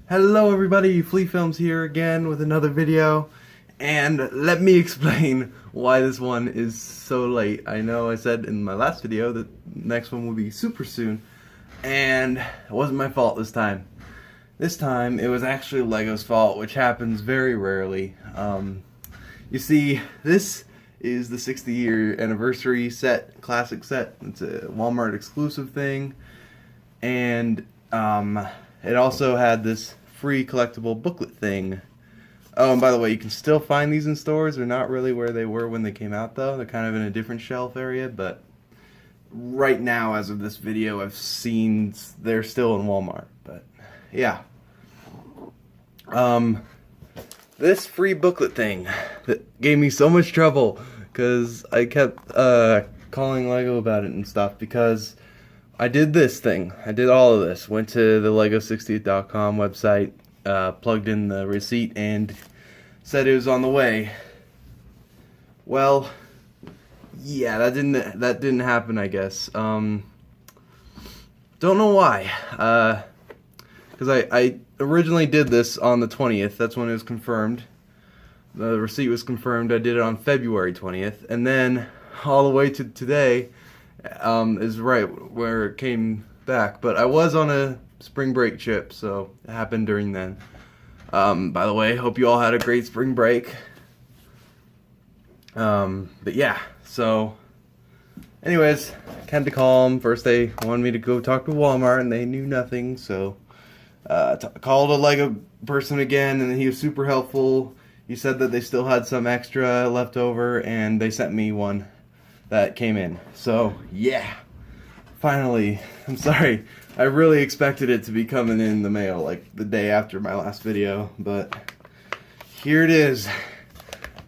Hello everybody, Flea Films here again with another video, and let me explain why this one is so late. I know I said in my last video that the next one will be super soon, and it wasn't my fault this time. This time it was actually Lego's fault, which happens very rarely. You see, this is the 60-year anniversary set, classic set. It's a Walmart exclusive thing, and it also had this free collectible booklet thing. Oh, and by the way, you can still find these in stores. They're not really where they were when they came out, though. They're kind of in a different shelf area, but right now, as of this video, I've seen they're still in Walmart. But yeah, this free booklet thing that gave me so much trouble because I kept calling Lego about it and stuff, because I did this thing. I did all of this. Went to the Lego60th.com website, plugged in the receipt, and said it was on the way. Well, yeah, that didn't happen, I guess. Don't know why. Because I originally did this on the 20th. That's when it was confirmed. The receipt was confirmed. I did it on February 20th, and then all the way to today is right where it came back. But I was on a spring break trip, so it happened during then. By the way, hope you all had a great spring break. But yeah, so anyways, I had to call them. First they wanted me to go talk to Walmart, and they knew nothing, so called a Lego person again, and he was super helpful. He said that they still had some extra left over, and they sent me one that came in. So yeah, finally. I'm sorry, I really expected it to be coming in the mail like the day after my last video, but here it is,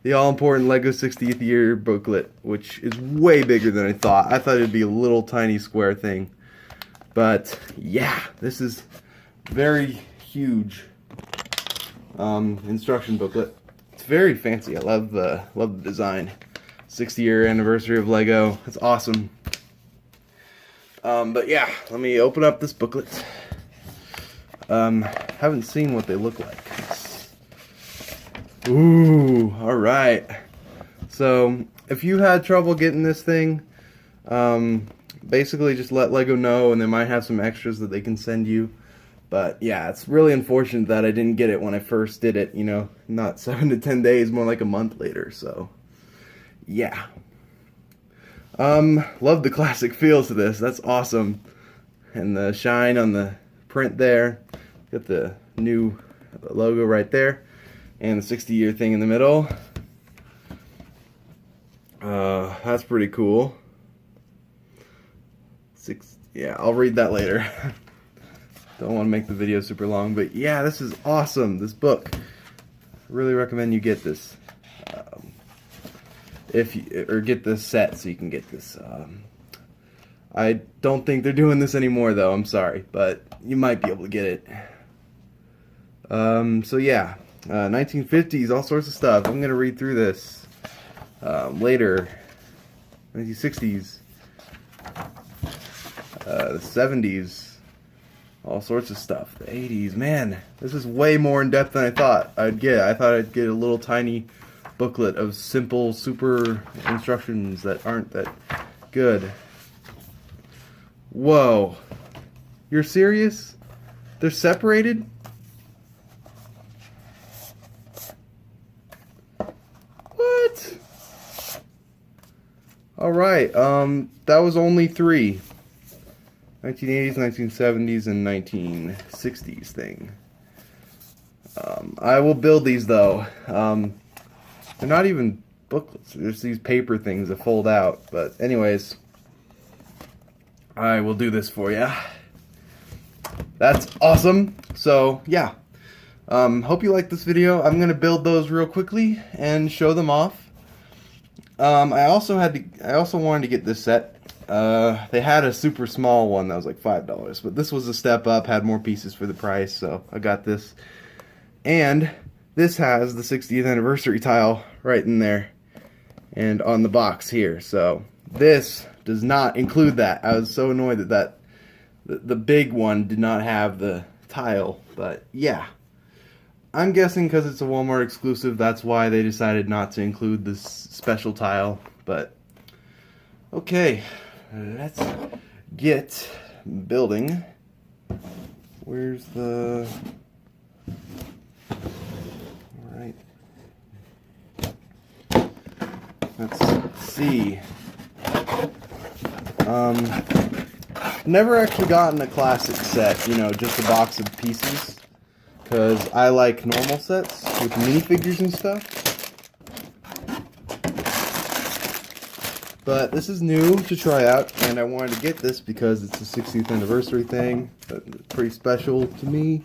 the all-important Lego 60th year booklet, which is way bigger than I thought. I thought it'd be a little tiny square thing, but yeah, this is very huge instruction booklet. It's very fancy. I love the design. 60-year anniversary of Lego. It's awesome. But yeah, let me open up this booklet. Haven't seen what they look like. Ooh, alright. So, if you had trouble getting this thing, basically just let Lego know, and they might have some extras that they can send you. But yeah, it's really unfortunate that I didn't get it when I first did it, you know, not 7 to 10 days, more like a month later, so yeah. Love the classic feel to this. That's awesome. And the shine on the print there. Got the new logo right there. And the 60-year thing in the middle. That's pretty cool. Yeah, I'll read that later. Don't want to make the video super long, but yeah, this is awesome. This book. Really recommend you get this. Or get this set so you can get this. I don't think they're doing this anymore though, I'm sorry, but you might be able to get it. So yeah, 1950s, all sorts of stuff. I'm gonna read through this later. 1960s, the 70s, all sorts of stuff. The 80s, man, this is way more in depth than I thought I'd get. I thought I'd get a little tiny booklet of simple super instructions that aren't that good. Whoa, you're serious? They're separated? What? Alright, that was only 3. 1980s, 1970s, and 1960s thing. I will build these though. They're not even booklets. They're just these paper things that fold out. But anyways, I will do this for you. That's awesome. So yeah, hope you like this video. I'm gonna build those real quickly and show them off. I also wanted to get this set. They had a super small one that was like $5, but this was a step up. Had more pieces for the price, so I got this. And this has the 60th anniversary tile right in there and on the box here. So this does not include that. I was so annoyed that the big one did not have the tile. But yeah, I'm guessing because it's a Walmart exclusive, that's why they decided not to include this special tile. But okay, let's get building. Where's the... Alright. Let's see. Never actually gotten a classic set, you know, just a box of pieces. Because I like normal sets with minifigures and stuff. But this is new to try out, and I wanted to get this because it's a 60th anniversary thing. It's pretty special to me.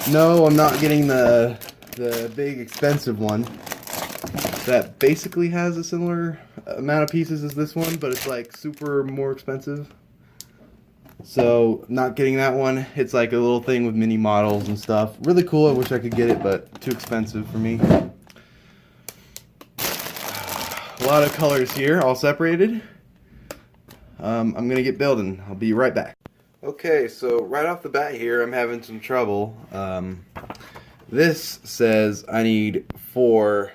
No, I'm not getting the big expensive one that basically has a similar amount of pieces as this one, but it's like super more expensive. So, not getting that one. It's like a little thing with mini models and stuff. Really cool. I wish I could get it, but too expensive for me. A lot of colors here, all separated. I'm going to get building. I'll be right back. Okay, so right off the bat here, I'm having some trouble. This says I need 4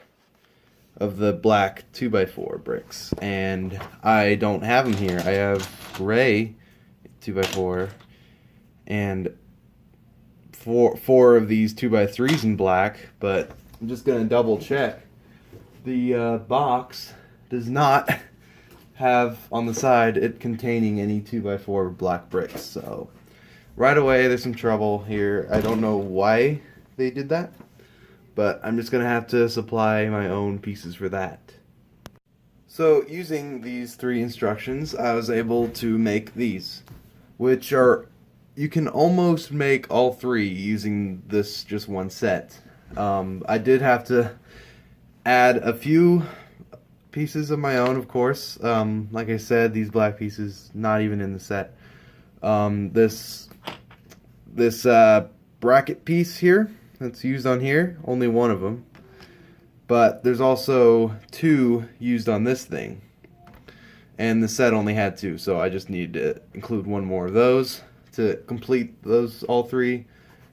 of the black 2x4 bricks, and I don't have them here. I have gray 2x4 and four of these 2x3s in black, but I'm just gonna double check. The box does not have on the side it containing any 2x4 black bricks, so right away there's some trouble here. I don't know why they did that, but I'm just gonna have to supply my own pieces for that. So using these 3 instructions, I was able to make these, which are, you can almost make all 3 using this just one set. I did have to add a few pieces of my own, of course. Like I said, these black pieces not even in the set. This bracket piece here that's used on here, only one of them. But there's also 2 used on this thing. And the set only had 2, so I just needed to include 1 more of those to complete those all 3.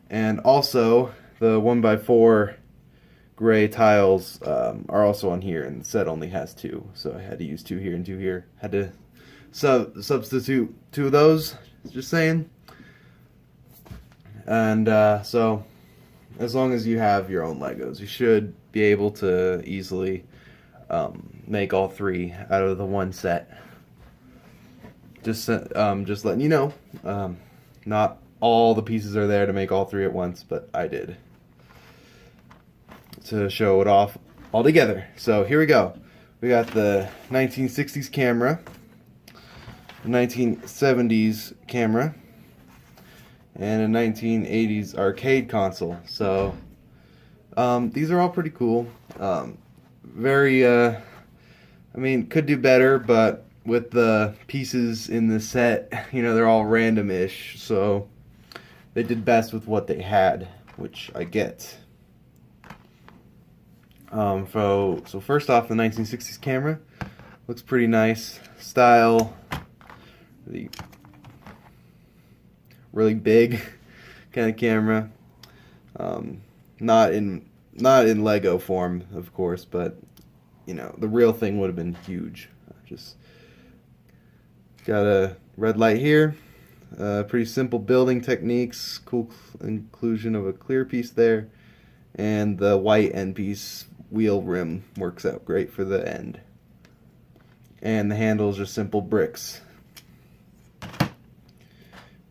And also, the 1x4 gray tiles are also on here, and the set only has 2, so I had to use 2 here and 2 here. Had to substitute 2 of those, just saying. And so, as long as you have your own Legos, you should be able to easily make all 3 out of the one set. Just letting you know, not all the pieces are there to make all 3 at once, but I did, to show it off all together. So here we go. We got the 1960s camera, the 1970s camera, and a 1980s arcade console. So these are all pretty cool. Very, I mean, could do better, but with the pieces in the set, you know, they're all random-ish, so they did best with what they had, which I get. So first off, the 1960s camera looks pretty nice. Style, really big kind of camera. Not in Lego form, of course, but you know, the real thing would have been huge. Just got a red light here. Pretty simple building techniques. Cool inclusion of a clear piece there, and the white end piece wheel rim works out great for the end. And the handles are simple bricks.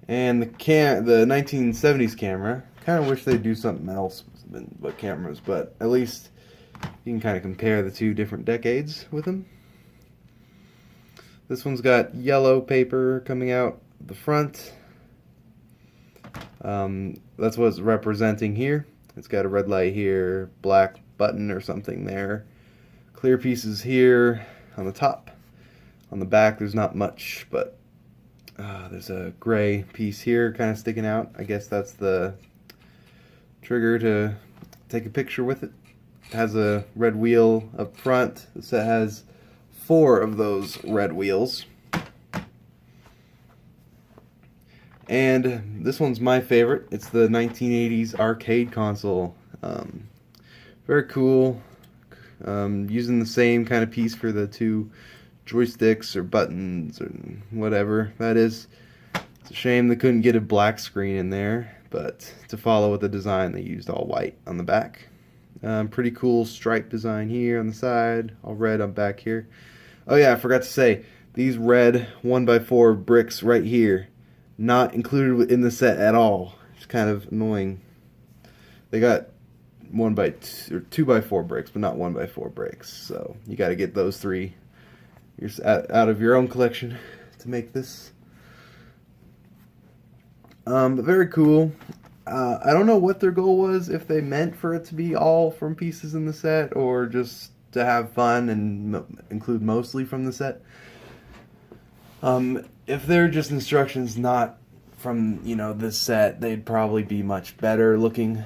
And the 1970s camera, kind of wish they'd do something else but cameras, but at least you can kind of compare the 2 different decades with them. This one's got yellow paper coming out the front. That's what it's representing here. It's got a red light here, black button or something there. Clear pieces here on the top. On the back there's not much, but there's a gray piece here kind of sticking out. I guess that's the trigger to take a picture with it. It has a red wheel up front. The set has 4 of those red wheels. And this one's my favorite. It's the 1980s arcade console. Very cool. Using the same kind of piece for the two joysticks or buttons or whatever that is. It's a shame they couldn't get a black screen in there, but to follow with the design, they used all white on the back. Pretty cool stripe design here on the side, all red on back here. Oh yeah, I forgot to say, these red 1x4 bricks right here, not included in the set at all. It's kind of annoying. They got 2x4 bricks, but not 1x4 bricks. So you got to get those three out of your own collection to make this. But very cool. I don't know what their goal was, if they meant for it to be all from pieces in the set, or just to have fun and include mostly from the set. If they're just instructions not from, this set, they'd probably be much better looking.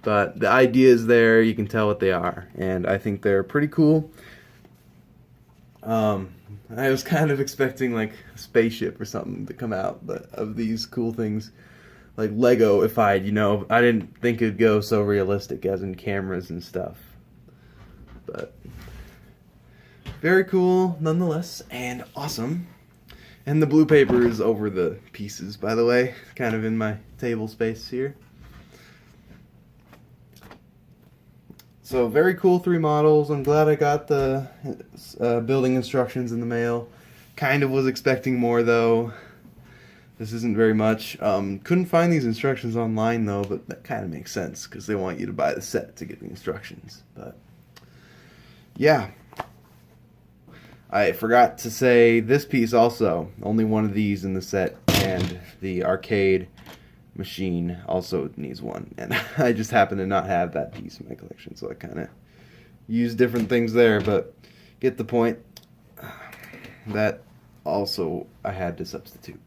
But the idea is there, you can tell what they are, and I think they're pretty cool. I was kind of expecting like a spaceship or something to come out, but of these cool things, like Lego-ified, I didn't think it'd go so realistic as in cameras and stuff. But very cool nonetheless, and awesome. And the blue paper is over the pieces, by the way, kind of in my table space here. So very cool 3 models. I'm glad I got the building instructions in the mail. Kind of was expecting more though. This isn't very much. Couldn't find these instructions online though, but that kind of makes sense because they want you to buy the set to get the instructions. But yeah. I forgot to say this piece also. Only one of these in the set, and the arcade machine also needs one, and I just happen to not have that piece in my collection, so I kind of use different things there, but get the point. That also I had to substitute.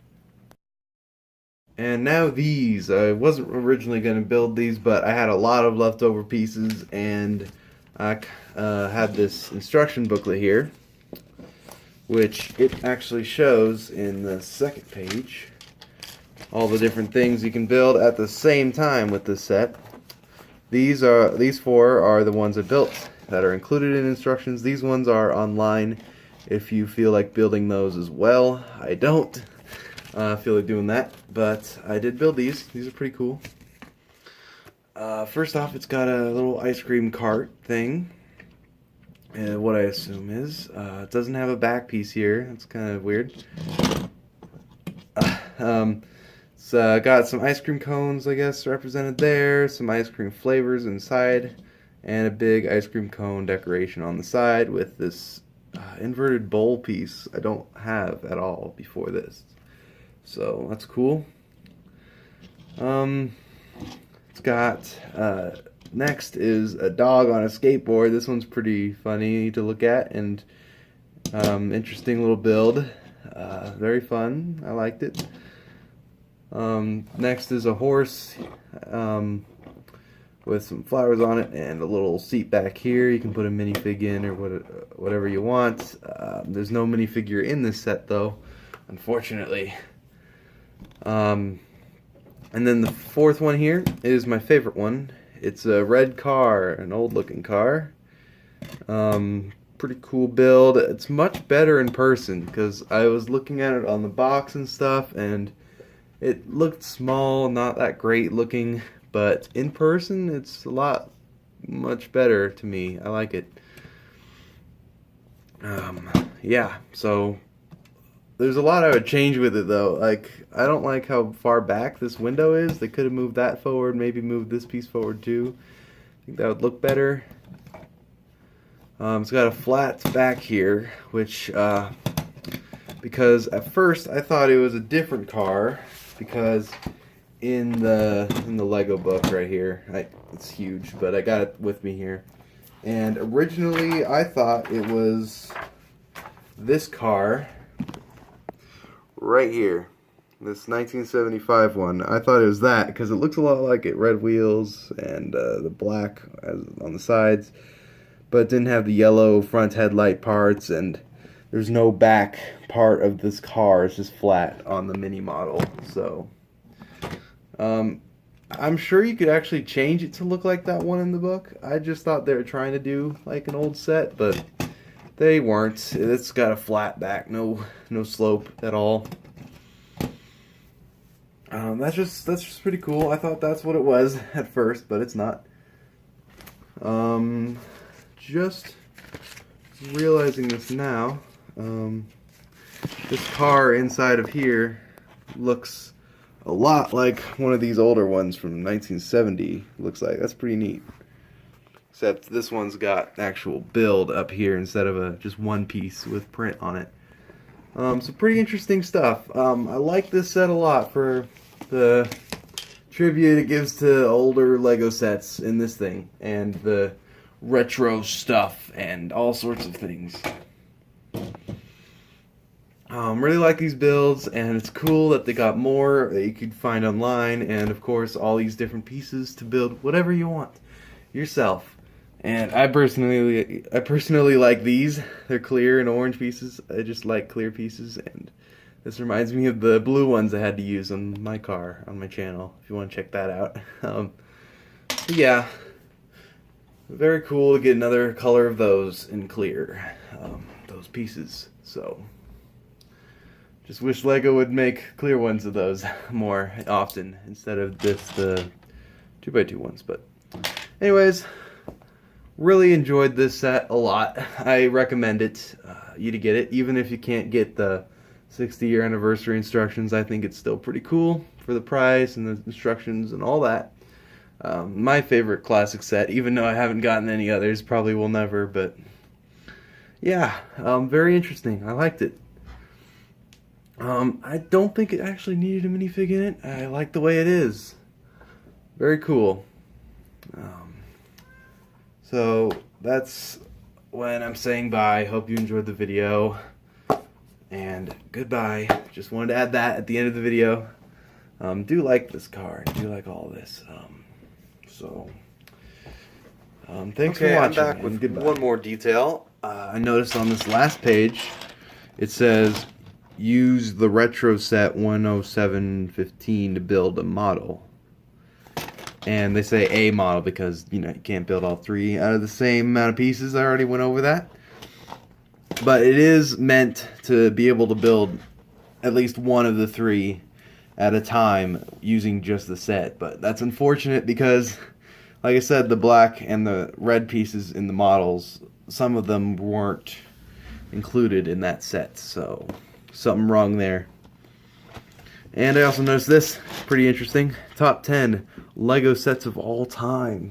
And now these. I wasn't originally going to build these, but I had a lot of leftover pieces, and I had this instruction booklet here, which it actually shows in the second page all the different things you can build at the same time with this set. These 4 are the ones I built that are included in instructions. These ones are online if you feel like building those as well. I don't feel like doing that, but I did build these. These are pretty cool. First off, it's got a little ice cream cart thing. What I assume is, it doesn't have a back piece here. That's kind of weird. It's got some ice cream cones, I guess, represented there, some ice cream flavors inside, and a big ice cream cone decoration on the side with this inverted bowl piece I don't have at all before this. So that's cool. It's got, next is a dog on a skateboard. This one's pretty funny to look at, and interesting little build. Very fun. I liked it. Next is a horse with some flowers on it and a little seat back here. You can put a minifig in or whatever you want. There's no minifigure in this set though, unfortunately. And then the 4th one here is my favorite one. It's a red car, an old looking car. Pretty cool build. It's much better in person because I was looking at it on the box and stuff, and it looked small, not that great looking, but in person it's much better to me. I like it. Yeah, so there's a lot I would change with it though. Like, I don't like how far back this window is. They could have moved that forward, maybe moved this piece forward too. I think that would look better. It's got a flat back here, which, because at first I thought it was a different car, because in the Lego book right here, it's huge, but I got it with me here, and originally I thought it was this car right here, this 1975 one. I thought it was that because it looks a lot like it, red wheels and the black on the sides, but it didn't have the yellow front headlight parts, and there's no back part of this car. It's just flat on the mini model. So I'm sure you could actually change it to look like that one in the book. I just thought they were trying to do like an old set, but they weren't. It's got a flat back, no slope at all. That's just pretty cool. I thought that's what it was at first, but it's not. Just realizing this now. This car inside of here looks a lot like one of these older ones from 1970. Looks like that's pretty neat. Except this one's got actual build up here instead of just one piece with print on it. So pretty interesting stuff. I like this set a lot for the tribute it gives to older Lego sets in this thing, and the retro stuff and all sorts of things. Really like these builds, and it's cool that they got more that you could find online, and of course all these different pieces to build whatever you want yourself. And I personally like these. They're clear and orange pieces. I just like clear pieces, and this reminds me of the blue ones I had to use on my car on my channel, if you want to check that out. Yeah, very cool to get another color of those in clear, those pieces. So, just wish Lego would make clear ones of those more often instead of just the 2x2 ones. But anyways, really enjoyed this set a lot. I recommend it, you to get it, even if you can't get the 60-year anniversary instructions. I think it's still pretty cool for the price and the instructions and all that. My favorite classic set, even though I haven't gotten any others, probably will never, but yeah, very interesting. I liked it. I don't think it actually needed a minifig in it. I like the way it is. Very cool. So that's when I'm saying bye. Hope you enjoyed the video. And goodbye. Just wanted to add that at the end of the video. Do like this car. Do like all this. Thanks for watching. I'm back with one more detail. I noticed on this last page, it says, use the retro set 10715 to build a model. And they say a model because, you can't build all three out of the same amount of pieces. I already went over that. But it is meant to be able to build at least one of the three at a time using just the set. But that's unfortunate because, like I said, the black and the red pieces in the models, some of them weren't included in that set. So, something wrong there. And I also noticed this, pretty interesting, top 10 Lego sets of all time.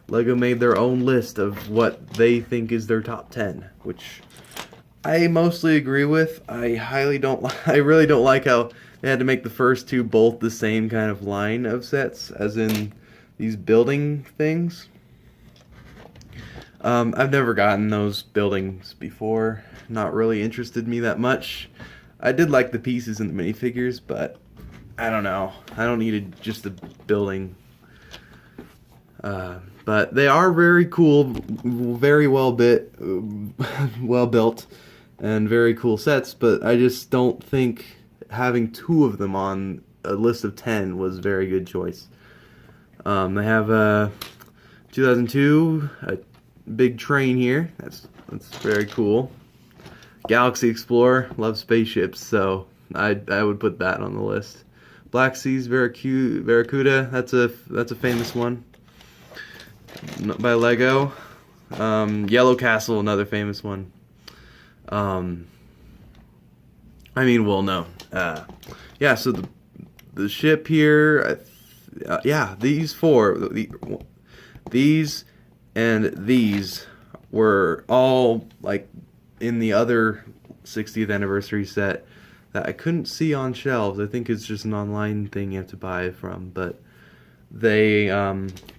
Lego made their own list of what they think is their top 10, which I mostly agree with. I really don't like how they had to make the first two both the same kind of line of sets, as in these building things. I've never gotten those buildings before. Not really interested me that much. I did like the pieces and the minifigures, but I don't know. I don't need just a building. But they are very cool, very well built, and very cool sets. But I just don't think having two of them on a list of 10 was a very good choice. They have 2002, a big train here. That's very cool. Galaxy Explorer, love spaceships, so I would put that on the list. Black Seas Barracuda, that's a famous one by Lego. Yellow Castle, another famous one. No. Yeah, so the ship here, yeah, these four, these and these were all like in the other 60th anniversary set that I couldn't see on shelves. I think it's just an online thing you have to buy it from, but they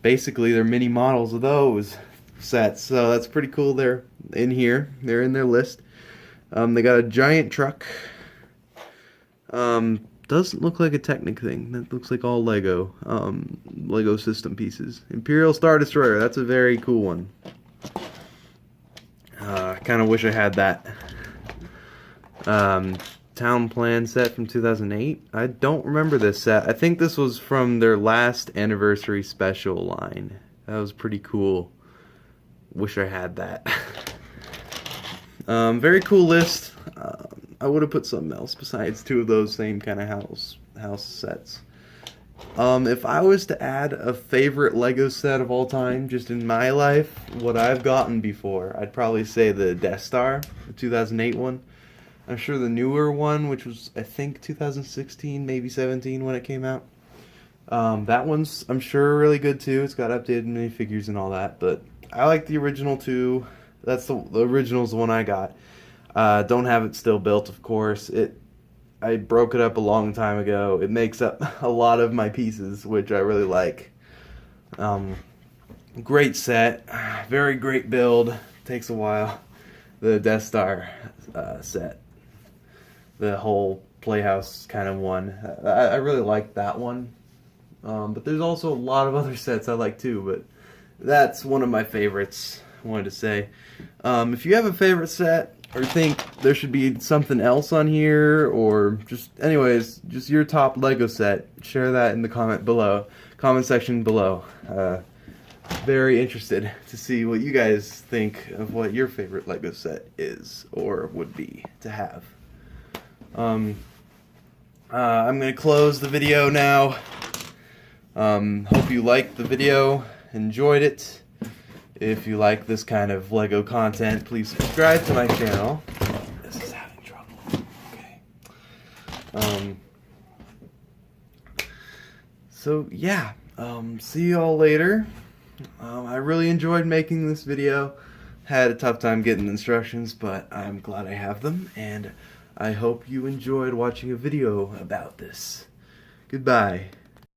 basically they're mini models of those sets, so that's pretty cool. They're in here, they're in their list. They got a giant truck. Doesn't look like a Technic thing. That looks like all Lego Lego system pieces. Imperial Star Destroyer, that's a very cool one. I kind of wish I had that. Town Plan set from 2008. I don't remember this set. I think this was from their last anniversary special line. That was pretty cool. Wish I had that. Very cool list. I would have put something else besides two of those same kind of house sets. If I was to add a favorite Lego set of all time, just in my life, what I've gotten before, I'd probably say the Death Star, the 2008 one. I'm sure the newer one, which was, I think, 2016, maybe 17 when it came out. That one's, I'm sure, really good too. It's got updated minifigures and all that, but I like the original too. That's the original's the one I got. Don't have it still built, of course. I broke it up a long time ago. It makes up a lot of my pieces, which I really like. Great set, very great build. Takes a while. The Death Star set, the whole Playhouse kind of one. I really like that one. But there's also a lot of other sets I like too, but that's one of my favorites, I wanted to say. If you have a favorite set, or think there should be something else on here, or just, anyways, just your top Lego set, share that in the comment section below. Very interested to see what you guys think of what your favorite Lego set is, or would be to have. I'm going to close the video now. Hope you liked the video, enjoyed it. If you like this kind of Lego content, please subscribe to my channel. This is having trouble. Okay. So yeah, see you all later. I really enjoyed making this video. Had a tough time getting instructions, but I'm glad I have them, and I hope you enjoyed watching a video about this. Goodbye.